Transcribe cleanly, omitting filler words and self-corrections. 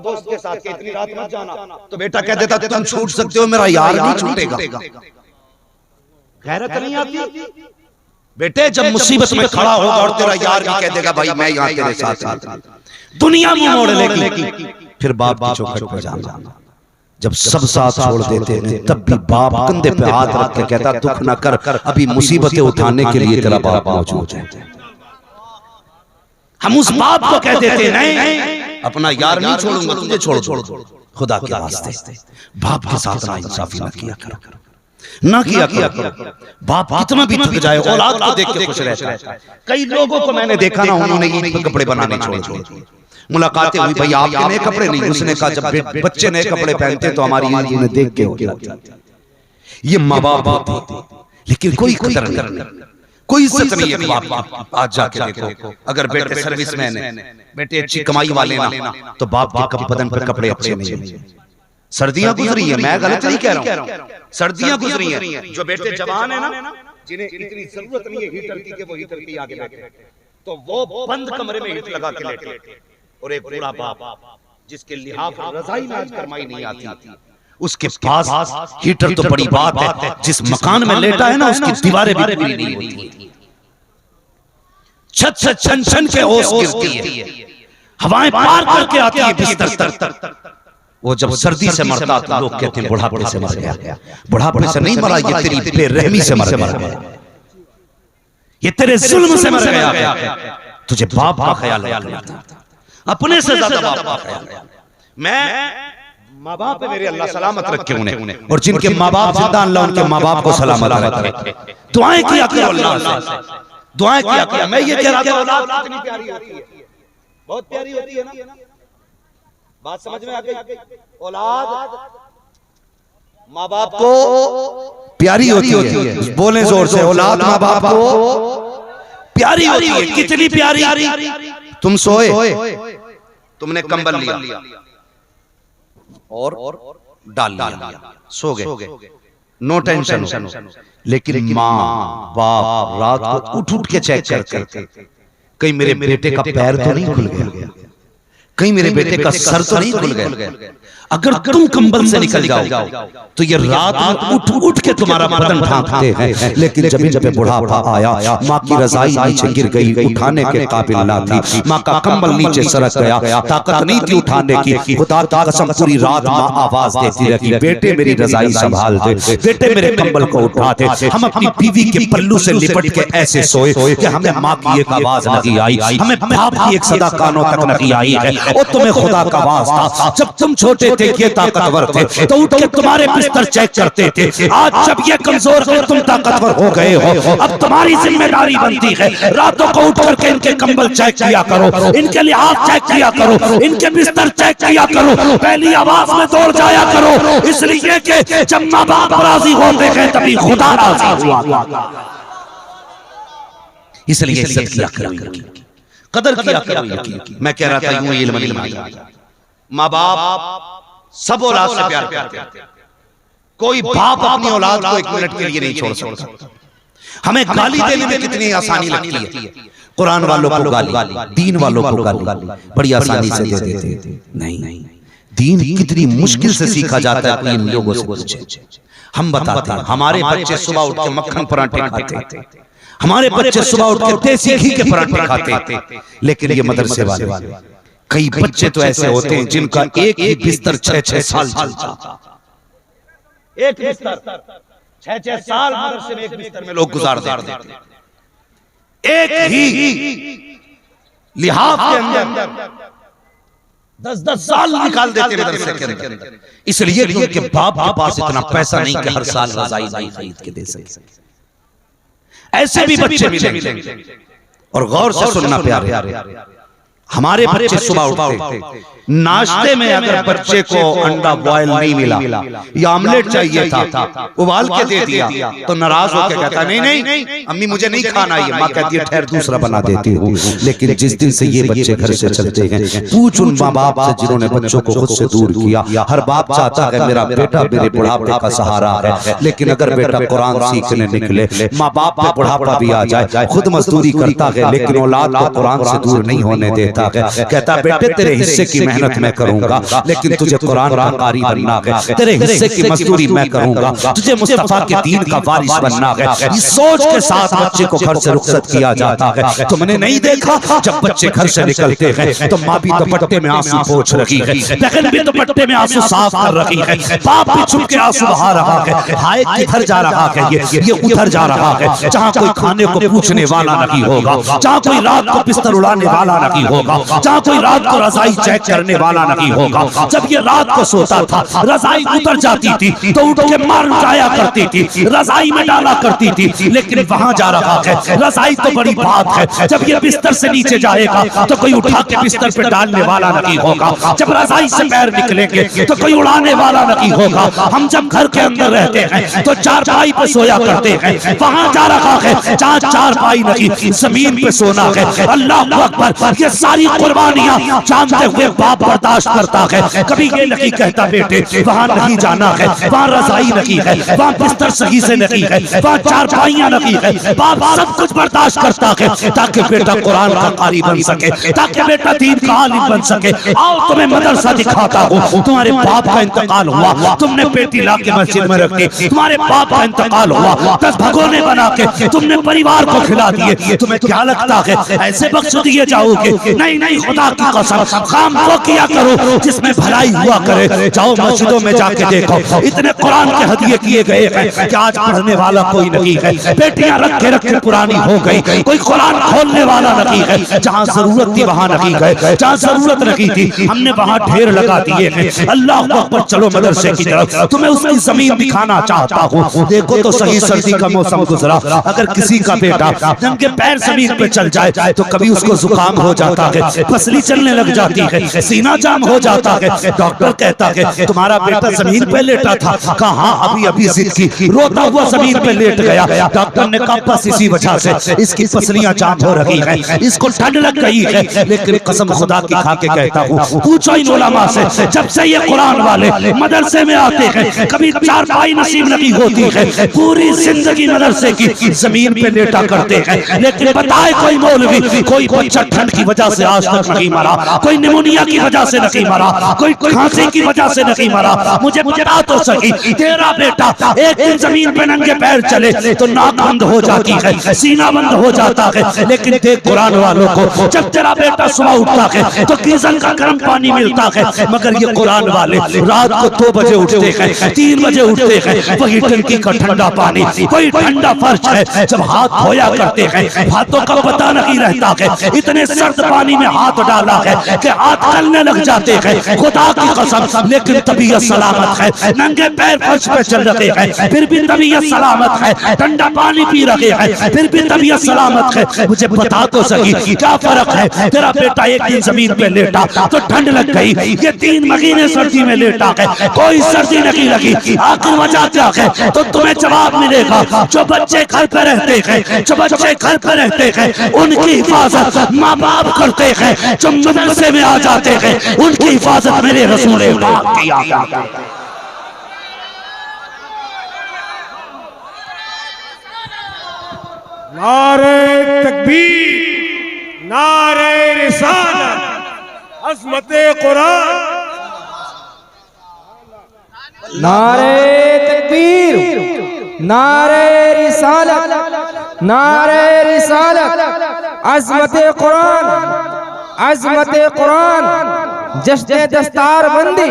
दोस्त के साथ इतनी रात मत जाना, तो बेटा कह देता तुम छूट सकते हो, मेरा यार नहीं छूटेगा। गैरत नहीं आती बेटे, जब मुसीबत में खड़ा होगा और तेरा यार भी कह देगा भाई मैं यहाँ तेरे साथ, दुनिया मुंह मोड़ लेगी, फिर बाप की चौखट पर जाना। जब सब साथ छोड़ देते हैं तब भी बाप कंधे पे हाथ रख के कहता दुख ना कर, अभी मुसीबतें उठाने के लिए तेरा बाप मौजूद है। हम उस बाप को कह देते नहीं अपना यार नहीं छोड़ूंगा, तुझे छोड़ खुदा के वास्ते बाप के साथ ना इंसाफी ना किया करो, ना किया करो। बाप कितना भी थक जाए औलाद को देख के खुश रहता है। कई लोगों को मैंने देखा ना, उन्होंने ईद पे कपड़े बनाने छोड़े। मुलाकातें हुई, भाई आपके नए कपड़े नहीं, उसने कहा जब बच्चे नए कपड़े पहनते तो हमारी ईद उन्हें देख के हो जाती। ये माँ बाप होते, लेकिन कोई कदर नहीं, कोई इज्जत नहीं है बाप। आज जाके देखो, अगर बेटे सर्विसमैन है, बेटे अच्छी कमाई वाले ना, तो बाप के बदन पर कपड़े अच्छे नहीं। सर्दियां गुजरी है, मैं गलत नहीं कह रहा हूं, सर्दियां गुजरी हैं। जो बेटे जवान है ना, जिन्हें इतनी जरूरत नहीं है हीटर की कि वो हीटर के आगे बैठे, तो वो बंद कमरे में हीटर लगा के लेटे। और एक बूढ़ा बाप जिसके लिहाफ रजाई में आज फरमाई नहीं आती, उसके पास हीटर तो बड़ी बात है, जिस मकान में लेटा है ना उसकी दीवारें भी पूरी नहीं होती, छत से छन छन के ओस गिरती है, हवाएं पार करके आती है बिस्तर तक। वो जब सर्दी से मरता तो लोग कहते हैं बुढ़ापे से मर गया। बुढ़ापे से नहीं मरा, ये तेरी बेरहमी से मर गया, ये तेरे जुल्म से मर गया। तुझे बाप का ख्याल रखना था, अपने से ज्यादा बाप का ख्याल। मैं माँ बाप पे मेरे अल्लाह सलामत रखे उन्हें, और जिनके माँ बाप जिंदा अल्लाह उनके माँ बाप को सलामत रखे। दुआएं किया करो अल्लाह से, दुआएं किया करो। मैं ये कह रहा था औलाद कितनी प्यारी होती है, बहुत प्यारी होती है ना, बात समझ में आ गई। औलाद माँ बाप को प्यारी होती है, बोले जोर से, औलाद माँ बाप को प्यारी होती है। कितनी प्यारी, तुम सोए, तुमने कंबल लिया और डाल लिया, सो गए, नो टेंशन। लेकिन माँ बाप रात को उठ के चेक करते, कहीं मेरे बेटे का पैर तो नहीं खुल गया, कहीं मेरे बेटे का सर तो नहीं खुल गया। अगर तुम कंबल से निकल जाओ तो ये रात में उठ के तुम्हारा बदन ढांकते हैं, लेकिन जब इन पे बुढ़ापा आया, माँ की रजाई नीचे गिर गई, उठाने के काबिल ना थी, माँ का कंबल नीचे सरक गया, ताकत नहीं थी उठाने की। खुदा की कसम पूरी रात माँ आवाज देती रही, बेटे मेरी रजाई संभाल दे, बेटे मेरे कंबल को उठा दे। हम अपनी बीवी के पल्लू से लिपट के ऐसे सोए कि हमें माँ की एक आवाज नहीं आई, हमें बाप की एक सदा कानों तक नहीं आई है। और तुम्हें खुदा का वास्ता, जब तुम छोटे थे ये ताकतवर थे तो उठ के तुम्हारे बिस्तर चेक करते थे। आज जब ये कमजोर है तुम ताकतवर हो गए हो, अब तुम्हारी जिम्मेदारी बनती है रातों को उठ करके इनके कंबल चेक किया करो, इनके लिहाज चेक किया करो, इनके बिस्तर चेक किया करो, पहली आवाज में दौड़ जाया करो, इसलिए कि जब माँ बाप राजी होते हैं तभी खुदा राजी हुआ। इसलिए इज्जत किया करो, कदर किया करो। मैं कह रहा था यूं इल्म माँ बाप सब औलाद से प्यार करते हैं, कोई बाप अपनी औलाद को एक मिनट के लिए नहीं छोड़ सकता। हमें गाली देने में कितनी आसानी लगती है, कुरान वालों को गाली, दीन वालों को गाली बड़ी आसानी से दे देते। नहीं, दीन कितनी मुश्किल से सीखा जाता है, इन लोगों से पूछे। हम बताते हैं, हमारे बच्चे सुबह उठ के मक्खन पराठे खाते, हमारे बच्चे सुबह उठ के देसी घी के पराठे खाते, लेकिन ये मदरसे वाले कई बच्चे तो ऐसे होते हैं जिनका एक ही बिस्तर 6-6 साल चलता, एक बिस्तर 6-6 साल मदरसे में एक बिस्तर में लोग गुजार देते हैं, एक ही लिहाफ के अंदर 10-10 साल निकाल देते हैं मदरसे के अंदर। इसलिए कि बाप के पास इतना पैसा नहीं कि हर साल रजाई नहीं खरीद के दे सके। ऐसे भी बच्चे मिलेंगे। और गौर से सुनना प्यारे, हमारे बच्चे सुबह उठते, नाश्ते में अगर बच्चे को अंडा बॉयल नहीं मिला या ऑमलेट चाहिए था, उबाल के दे दिया तो नाराज होकर कहता नहीं अम्मी मुझे नहीं खाना, ये माँ कहती है ठहर दूसरा बना देती हूँ। लेकिन जिस दिन से ये बच्चे घर से चलते हैं, पूछ उन माँ बाप से जिन्होंने बच्चों को खुद से दूर किया। हर बाप चाहता है मेरा बेटा मेरे बुढ़ापे का सहारा है, लेकिन अगर बेटा कुरान सीखने निकले, माँ बाप पे बुढ़ापा भी आ जाए, खुद मजदूरी करता है लेकिन औलाद को कुरान से दूर नहीं होने देता है। कहता बेटे तेरे हिस्से की मेहनत मैं करूंगा, लेकिन तुझे कुरान का कारी बनना है, तेरे हिस्से की मजदूरी मैं करूंगा, तुझे मुस्तफा के दीन का वारिस बनना है। इस सोच के साथ बच्चे को घर से रुखसत किया जाता है। तुमने नहीं देखा जब बच्चे घर से निकलते हैं तो माँ भी दुपट्टे में आंसू पोंछ रही है, बहन भी दुपट्टे में आंसू साफ कर रही है, बाप भी छुप के आंसू बहा रहा है। हाय किधर जा रहा है ये उधर जा रहा है जहाँ कोई खाने को पूछने वाला नहीं होगा, जहाँ कोई रात को बिस्तर उड़ाने वाला नहीं होगा, जहाँ कोई रात को रजाई चेक करने वाला नहीं होगा। जब ये रात को सोता था रजाई उतर जाती थी तो उठ के मार जाया करती थी, रजाई में डाला करती थी, लेकिन वहां जा रहा है रजाई तो बड़ी बात है। जब ये बिस्तर से नीचे जाएगा तो कोई उठा के बिस्तर पे डालने वाला नहीं होगा, जब रजाई से पैर निकलेंगे तो कोई उड़ाने वाला नहीं होगा। हम जब घर के अंदर रहते हैं तो चारपाई पे सोया करते हैं, वहां जा रहा है जहाँ चारपाई नहीं जमीन पे सोना है। अल्लाह अकबर, ये सारी कुर्बानियां जानते हुए बाप बर्दाश्त करता है। कभी ये नहीं कहता बेटे वहां नहीं जाना है, वहां रजाई नहीं है, वहां बिस्तर सही से नहीं है, वहां चारपाइयां नहीं है। बाप सब कुछ बर्दाश्त करता है ताकि बेटा कुरान का कारी बन सके, ताकि बेटा दीन का आलिम बन सके। आओ तुम्हें मदरसा दिखाता हूँ। तुम्हारे बाप का इंतकाल हुआ, तुमने बेटी ला के मस्जिद में रख दी, तुम्हारे बाप का इंतकाल हुआ, 10 भगोने बना के तुमने परिवार को खिला दिए। तुम्हें क्या लगता है ऐसे बख्श दिए जाओगे? नहीं नहीं, खुदा की कसम काम वो किया करो जिसमें भलाई हुआ करे। जाओ मस्जिदों में जाके देखो, इतने कुरान के हदिये किए गए हैं कि आज पढ़ने वाला कोई नहीं है। बेटियां रख के पुरानी हो गई, कोई कुरान खोलने वाला नहीं है। जहाँ जरूरत थी वहाँ नहीं गए, जहाँ जरूरत नहीं थी हमने वहाँ ढेर लगा दिए हैं। अल्लाह अकबर, चलो मदरसे की तरफ, तुम्हें उसकी जमीन दिखाना चाहता हूँ। देखो तो सही, सर्दी का मौसम गुजरा, अगर किसी का बेटा नंगे पैर जमीन पे चल जाए तो कभी उसको जुकाम हो जाता है, पसली चलने लग जाती है, सीना जाम हो जाता है। डॉक्टर कहता है तुम्हारा बेटा जमीन पे लेटा था, कहा अभी अभी जिद की, रोता हुआ जमीन पे लेट गया। डॉक्टर ने कहा बस इसी वजह से इसकी पसलियां जाम हो रही है, इसको ठंड लग गई है। लेकिन कसम खुदा की खा के कहता हूँ, पूछो इन उलमा से, जब से ये कुरान वाले मदरसे में आते हैं कभी चारपाई नसीब नहीं होती है, पूरी जिंदगी मदरसे की जमीन पे लेटा करते हैं। लेकिन बताए कोई मौलवी, कोई बच्चा ठंड की वजह से आज तक नहीं मरा, कोई निमोनिया की वजह से नहीं मरा, कोई खांसी की वजह से नहीं मरा। मुझे बता तो सही, तेरा बेटा एक दिन जमीन पे नंगे पैर चले तो नाक बंद हो जाती है, सीना बंद हो जाता है। लेकिन देख कुरान वालों को, जब तेरा बेटा सुबह उठता है तो गीजन का गर्म पानी मिलता है, मगर ये कुरान वाले रात को 2 बजे उठते हैं, 3 बजे उठते हैं, वही टंकी का ठंडा पानी, वही ठंडा फर्श है, जब हाथ धोया करते हैं हाथों का पता नहीं रहता है, इतने सर्द पानी में हाथ डाला है कि हाथ गलने लग जाते हैं। खुदा की कसम, लेकिन तबीयत सलामत है, नंगे पैर फर्श पे चल रहे हैं फिर भी तबीयत सलामत है, ठंडा पानी पी रहे हैं फिर भी तबीयत सलामत है। मुझे बता तो सही क्या फर्क है? तेरा बेटा एक दिन जमीन पे लेटा तो ठंड लग गई, ये 3 महीने सर्दी में लेटा है, कोई सर्दी नहीं लगी। आखिर वजह क्या है? तो तुम्हें जवाब मिलेगा। जो बच्चे घर पे रहते हैं, जो बच्चे घर पे रहते हैं उनकी हिफाजत माँ बाप करते हैं, जो मदरसे में आ जाते हैं उनकी हिफाजत मेरे रसूल पाक किया करते हैं। नारे तकबीर, नारे रिसालत, अज़मते कुरान। नारे तकबीर, नारे रिसालत, नारे रिसालत, अज़मते कुरान, अज़मते कुरान, जश्न दस्तार बंदी।